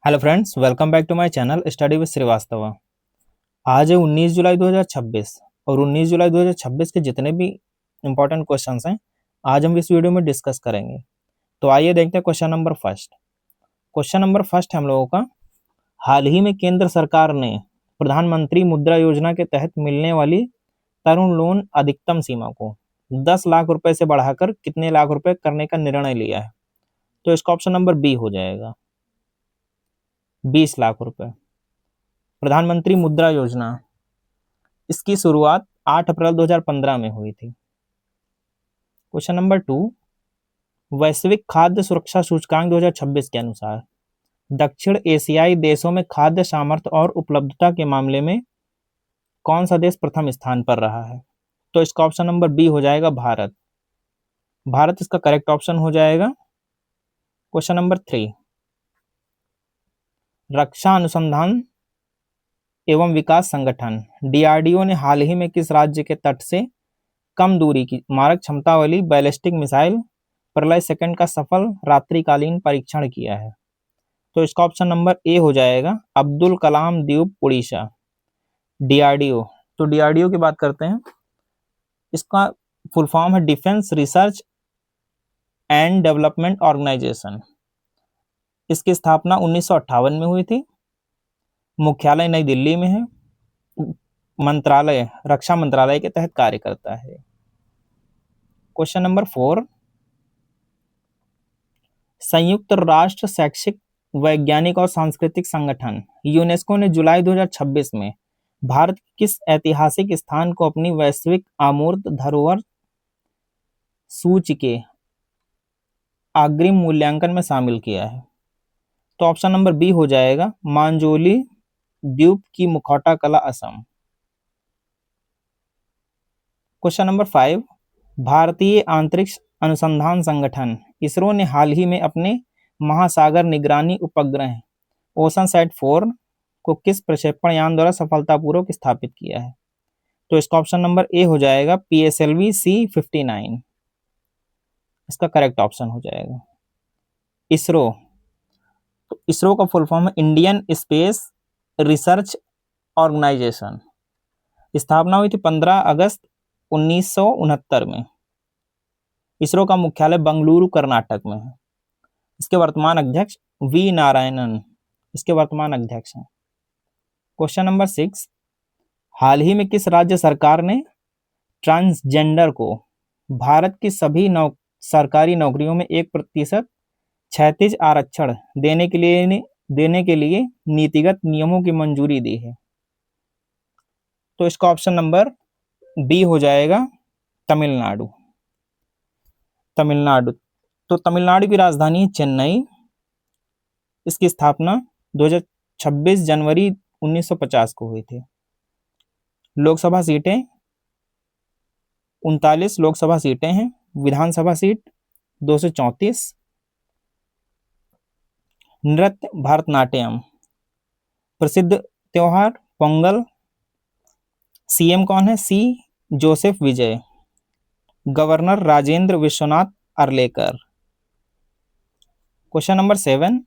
Hello friends, welcome back to my channel study with Srivastava. आज है 19 जुलाई 2026 और 19 जुलाई 2026 के जितने भी इंपॉर्टेंट क्वेश्चंस हैं आज हम इस वीडियो में डिस्कस करेंगे। तो आइए देखते हैं question number first. Question number first है हम लोगों का, हाल ही में केंद्र सरकार ने प्रधानमंत्री मुद्रा योजना के तहत मिलने वाली तरुण लोन अधिकतम सीमा को 10 लाख रुपए से बढ़ाकर कितने लाख रुपए करने का निर्णय लिया है। तो इसका ऑप्शन नंबर बी हो जाएगा, 20 लाख रुपए। प्रधानमंत्री मुद्रा योजना, इसकी शुरुआत 8 अप्रैल 2015 में हुई थी। क्वेश्चन नंबर 2, वैश्विक खाद्य सुरक्षा सूचकांक 2026 के अनुसार दक्षिण एशियाई देशों में खाद्य सामर्थ्य और उपलब्धता के मामले में कौन सा देश प्रथम स्थान पर रहा है। तो इसका ऑप्शन नंबर बी हो जाएगा, भारत। भारत इसका करेक्ट ऑप्शन हो जाएगा। क्वेश्चन नंबर 3, रक्षा अनुसंधान एवं विकास संगठन डीआरडीओ ने हाल ही में किस राज्य के तट से कम दूरी की मारक क्षमता वाली बैलिस्टिक मिसाइल प्रलय सेकंड का सफल रात्रिकालीन परीक्षण किया है। तो इसका ऑप्शन नंबर ए हो जाएगा, अब्दुल कलाम द्वीप उड़ीसा। डीआरडीओ, तो डीआरडीओ की बात करते हैं। इसका फुल फॉर्म है defence research and development organisation. इसकी स्थापना 1958 में हुई थी। मुख्यालय नई दिल्ली में है। मंत्रालय रक्षा मंत्रालय के तहत कार्य करता है। क्वेश्चन नंबर 4, संयुक्त राष्ट्र शैक्षिक वैज्ञानिक और सांस्कृतिक संगठन यूनेस्को ने जुलाई 2026 में भारत के किस ऐतिहासिक स्थान को अपनी वैश्विक अमूर्त धरोहर सूची के अग्रिम मूल्यांकन में शामिल किया है। तो ऑप्शन नंबर बी हो जाएगा, मांजोली द्वीप की मुखौटा कला, असम। क्वेश्चन नंबर 5, भारतीय अंतरिक्ष अनुसंधान संगठन इसरो ने हाल ही में अपने महासागर निगरानी उपग्रह ओशनसैट 4 को किस प्रक्षेपण यान द्वारा सफलतापूर्वक स्थापित किया है। तो इसका ऑप्शन नंबर ए हो जाएगा, PSLV C-59। इसका करेक्ट ऑप्शन हो जाएगा। इसरो, तो इसरो का फुल फॉर्म है इंडियन स्पेस रिसर्च ऑर्गेनाइजेशन। स्थापना हुई थी 15 अगस्त 1969 में। इसरो का मुख्यालय बंगलुरु कर्नाटक में है। इसके वर्तमान अध्यक्ष वी नारायणन इसके वर्तमान अध्यक्ष हैं। क्वेश्चन नंबर 6, हाल ही में किस राज्य सरकार ने ट्रांसजेंडर को भारत की सभी सरकारी नौकरियों में 1% क्षैतिज आरक्षण देने के लिए नीतिगत नियमों की मंजूरी दी है। तो इसका ऑप्शन नंबर बी हो जाएगा, तमिलनाडु। तमिलनाडु, तो तमिलनाडु की राजधानी है चेन्नई। इसकी स्थापना 26 जनवरी 1950 को हुई थी। लोकसभा सीटें 39 लोकसभा सीटें हैं। विधानसभा सीट 234। नृत्य भरतनाट्यम। प्रसिद्ध त्योहार पोंगल। सीएम कौन है, C Joseph Vijay. Governor Rajendra Vishwanath Arlekar. Question number 7,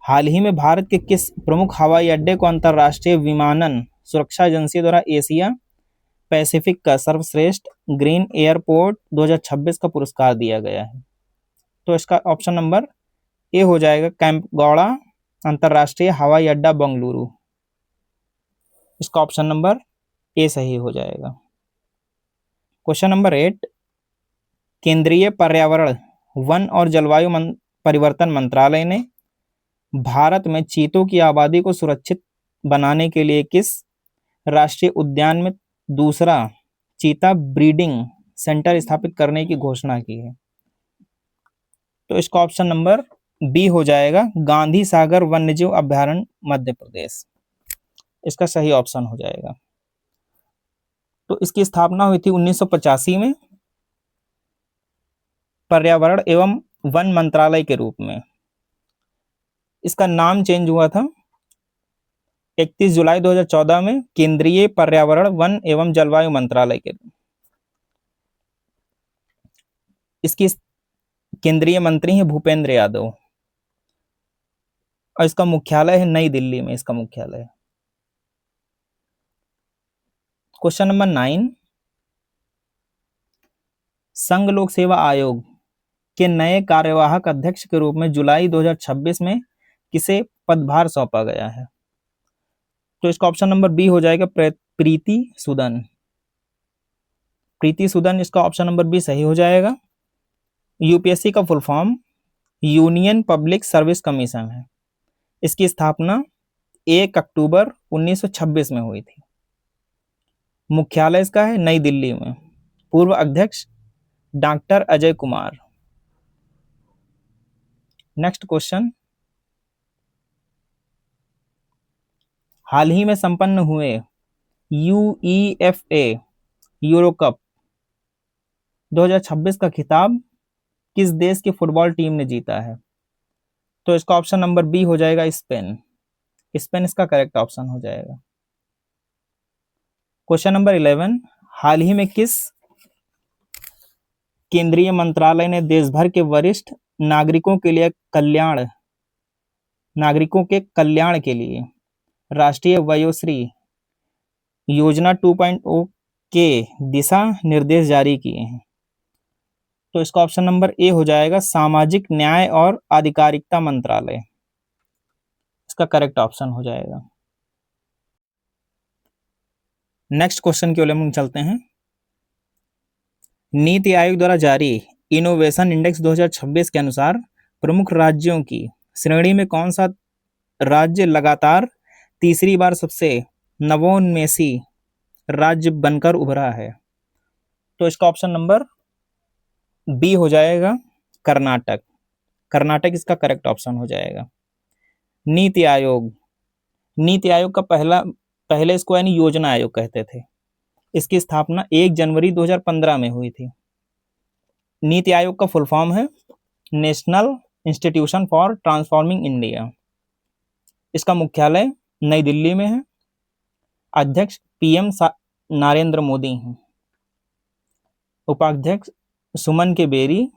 हाल ही में भारत के किस प्रमुख हवाई अड्डे को अंतर्राष्ट्रीय विमानन सुरक्षा एजेंसी द्वारा एशिया पैसिफिक का सर्वश्रेष्ठ ग्रीन एयरपोर्ट 2026 का पुरस्कार दिया गया है। तो इसका ऑप्शन नंबर ए हो जाएगा, कैंपगौड़ा अंतर्राष्ट्रीय हवाई अड्डा बंगलुरु। इसका ऑप्शन नंबर ए सही हो जाएगा। क्वेश्चन नंबर 8, केंद्रीय पर्यावरण वन और जलवायु परिवर्तन मंत्रालय ने भारत में चीतों की आबादी को सुरक्षित बनाने के लिए किस राष्ट्रीय उद्यान में दूसरा चीता ब्रीडिंग सेंटर स्थापित करने की घोषणा की है। तो इसका ऑप्शन नंबर बी हो जाएगा, गांधी सागर वन्यजीव अभयारण्य, मध्य प्रदेश। इसका सही ऑप्शन हो जाएगा। तो इसकी स्थापना हुई थी 1985 में पर्यावरण एवं वन मंत्रालय के रूप में। इसका नाम चेंज हुआ था 31 जुलाई 2014 में केंद्रीय पर्यावरण वन एवं जलवायु मंत्रालय के। इसकी केंद्रीय मंत्री हैं भूपेंद्र यादव। और इसका मुख्यालय है नई दिल्ली में, इसका मुख्यालय है। क्वेश्चन नंबर 9, संघ लोक सेवा आयोग के नए कार्यवाहक अध्यक्ष के रूप में जुलाई 2026 में किसे पदभार सौंपा गया है? तो इसका ऑप्शन नंबर बी हो जाएगा प्रीति सूदन। प्रीति सूदन इसका ऑप्शन नंबर बी सही हो जाएगा। यूपीएससी का full form union public service commission है। इसकी स्थापना 1 अक्टूबर 1926 में हुई थी। मुख्यालय इसका है नई दिल्ली में। पूर्व अध्यक्ष doctor Ajay Kumar. Next question, हाल ही में संपन्न हुए यूईएफए यूरो कप 2026 का खिताब किस देश की फुटबॉल टीम ने जीता है? तो इसका ऑप्शन नंबर बी हो जाएगा स्पेन। स्पेन इसका करेक्ट ऑप्शन हो जाएगा। क्वेश्चन नंबर 11, हाल ही में किस केंद्रीय मंत्रालय ने देश भर के वरिष्ठ नागरिकों के कल्याण के लिए राष्ट्रीय वयोश्री योजना 2.0 के दिशा निर्देश जारी किए हैं? तो इसका ऑप्शन नंबर ए हो जाएगा सामाजिक न्याय और आधिकारिता मंत्रालय। इसका करेक्ट ऑप्शन हो जाएगा। नेक्स्ट क्वेश्चन की ओर हम चलते हैं। नीति आयोग द्वारा जारी इनोवेशन इंडेक्स 2026 के अनुसार प्रमुख राज्यों की श्रेणी में कौन सा राज्य लगातार तीसरी बार सबसे नवोन्मेषी राज्य बनकर उभरा है? तो इसका ऑप्शन नंबर बी हो जाएगा कर्नाटक। कर्नाटक इसका करेक्ट ऑप्शन हो जाएगा। नीति आयोग का पहले इसको यानी योजना आयोग कहते थे। इसकी स्थापना 1 जनवरी 2015 में हुई थी। नीति आयोग का फुल फॉर्म है national institution for transforming India. इसका मुख्यालय नई दिल्ली में है। अध्यक्ष पीएम नरेंद्र मोदी हैं। उपाध्यक्ष सुमन के बेरी।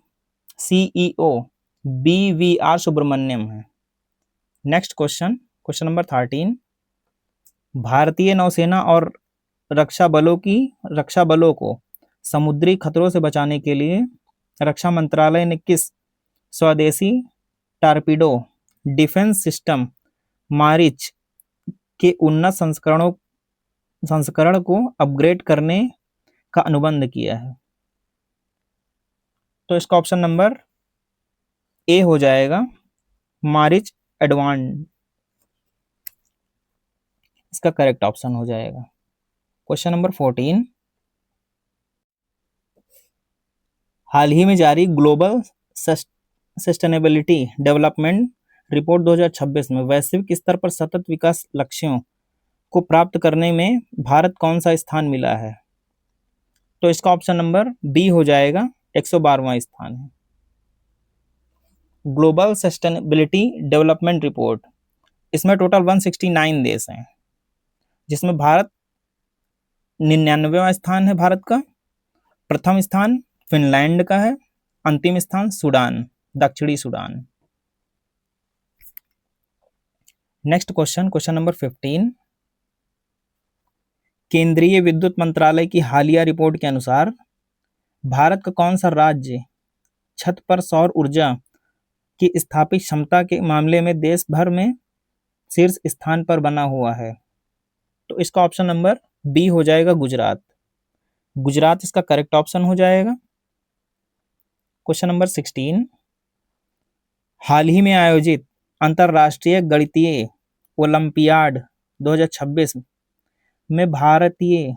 सीईओ बीवीआर सुब्रमण्यम है। नेक्स्ट क्वेश्चन नंबर 13, भारतीय नौसेना और रक्षा बलों को समुद्री खतरों से बचाने के लिए रक्षा मंत्रालय ने किस स्वदेशी टारपीडो डिफेंस सिस्टम मारिच के उन्नत संस्करण को अपग्रेड करने का अनुबंध किया है? तो इसका ऑप्शन नंबर ए हो जाएगा मारिच एडवांस। इसका करेक्ट ऑप्शन हो जाएगा। क्वेश्चन नंबर 14, हाल ही में जारी ग्लोबल सस्टेनेबिलिटी डेवलपमेंट रिपोर्ट 2026 में वैश्विक स्तर पर सतत विकास लक्ष्यों को प्राप्त करने में भारत कौन सा स्थान मिला है? तो इसका ऑप्शन नंबर बी हो जाएगा 112वां स्थान है। ग्लोबल सस्टेनेबिलिटी डेवलपमेंट रिपोर्ट, इसमें टोटल 169 देश हैं, जिसमें भारत 99वां स्थान है भारत का। प्रथम स्थान फिनलैंड का है। अंतिम स्थान सूडान, दक्षिणी सूडान। नेक्स्ट क्वेश्चन नंबर 15, केंद्रीय विद्युत मंत्रालय की हालिया रिपोर्ट के अनुसार भारत का कौन सा राज्य छत पर सौर ऊर्जा की स्थापित क्षमता के मामले में देश भर में शीर्ष स्थान पर बना हुआ है? तो इसका ऑप्शन नंबर बी हो जाएगा गुजरात। गुजरात इसका करेक्ट ऑप्शन हो जाएगा। क्वेश्चन नंबर 16, हाल ही में आयोजित अंतरराष्ट्रीय गणितीय ओलंपियाड 2026 में भारतीय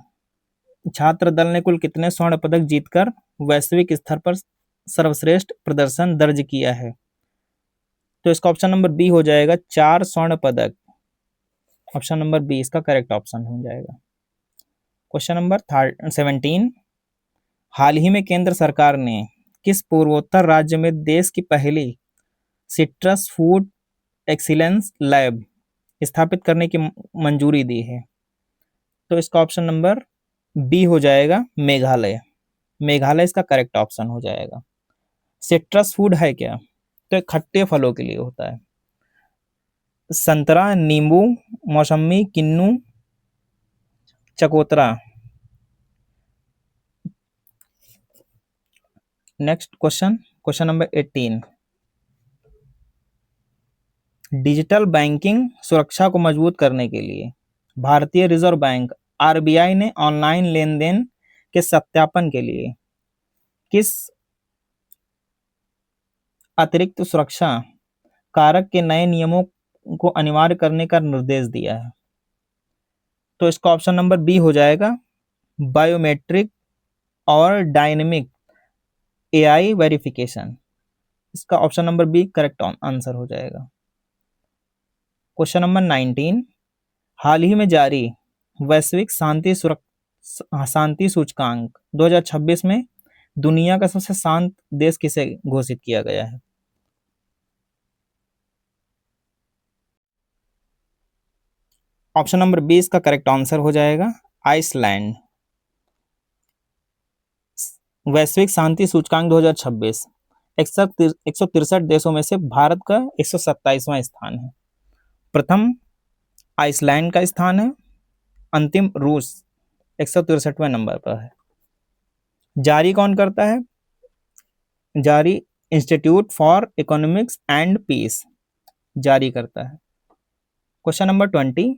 छात्र दल ने कुल कितने स्वर्ण पदक जीतकर वैश्विक स्तर पर सर्वश्रेष्ठ प्रदर्शन दर्ज किया है? तो इसका ऑप्शन नंबर बी हो जाएगा 4 स्वर्ण पदक। ऑप्शन नंबर बी इसका करेक्ट ऑप्शन हो जाएगा। क्वेश्चन नंबर 17, हाल ही में केंद्र सरकार ने किस पूर्वोत्तर राज्य में देश की पहली सिट्रस फूड एक्सीलेंस लैब स्थापित करने की मंजूरी दी है? तो इसका ऑप्शन नंबर बी हो जाएगा मेघालय। मेघालय इसका करेक्ट ऑप्शन हो जाएगा। सिट्रस फूड है क्या? तो खट्टे फलों के लिए होता है। संतरा, नींबू, मौसम्मी, किन्नू, चकोतरा। Next question, question number 18। Digital banking सुरक्षा को मजबूत करने के लिए भारतीय रिजर्व बैंक आरबीआई ने ऑनलाइन लेन-देन के सत्यापन के लिए किस अतिरिक्त सुरक्षा कारक के नए नियमों को अनिवार्य करने का निर्देश दिया है? तो इसका ऑप्शन नंबर बी हो जाएगा, बायोमेट्रिक और डायनेमिक एआई वेरिफिकेशन। इसका option number B correct answer हो जाएगा। Question number 19। हाल ही में जारी वैश्विक शांति सूचकांक 2026 में दुनिया का सबसे शांत देश किसे घोषित किया गया है? ऑप्शन नंबर बी इसका करेक्ट आंसर हो जाएगा, आइसलैंड। वैश्विक शांति सूचकांक 2026 163 देशों में से भारत का 127वां स्थान है। प्रथम आइसलैंड का स्थान है, अंतिम रूस 163वें नंबर पर है। जारी कौन करता है? जारी institute for economics and peace जारी करता है। Question number 20।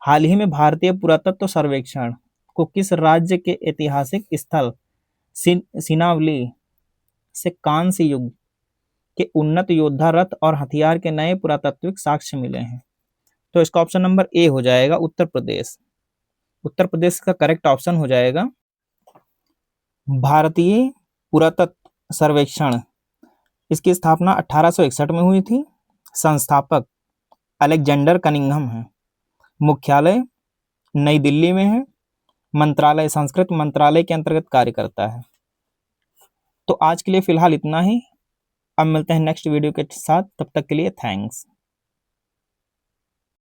हाल ही में भारतीय पुरातत्व सर्वेक्षण को किस राज्य के ऐतिहासिक स्थल सिनावली से कांस्य युग के उन्नत योद्धा रथ और हथियार के नए पुरातात्विक साक्ष्य मिले हैं? तो इसका ऑप्शन नंबर ए हो जाएगा, उत्तर प्रदेश। उत्तर प्रदेश का करेक्ट ऑप्शन हो जाएगा। भारतीय पुरातत्व सर्वेक्षण, इसकी स्थापना 1861 में हुई थी। संस्थापक अलेक्जेंडर कनिंघम है। मुख्यालय नई दिल्ली में है। मंत्रालय संस्कृत मंत्रालय के अंतर्गत कार्य करता है। तो आज के लिए फिलहाल इतना ही। अब मिलते हैं नेक्स्ट वीडियो के साथ, तब तक के लिए थैंक्स।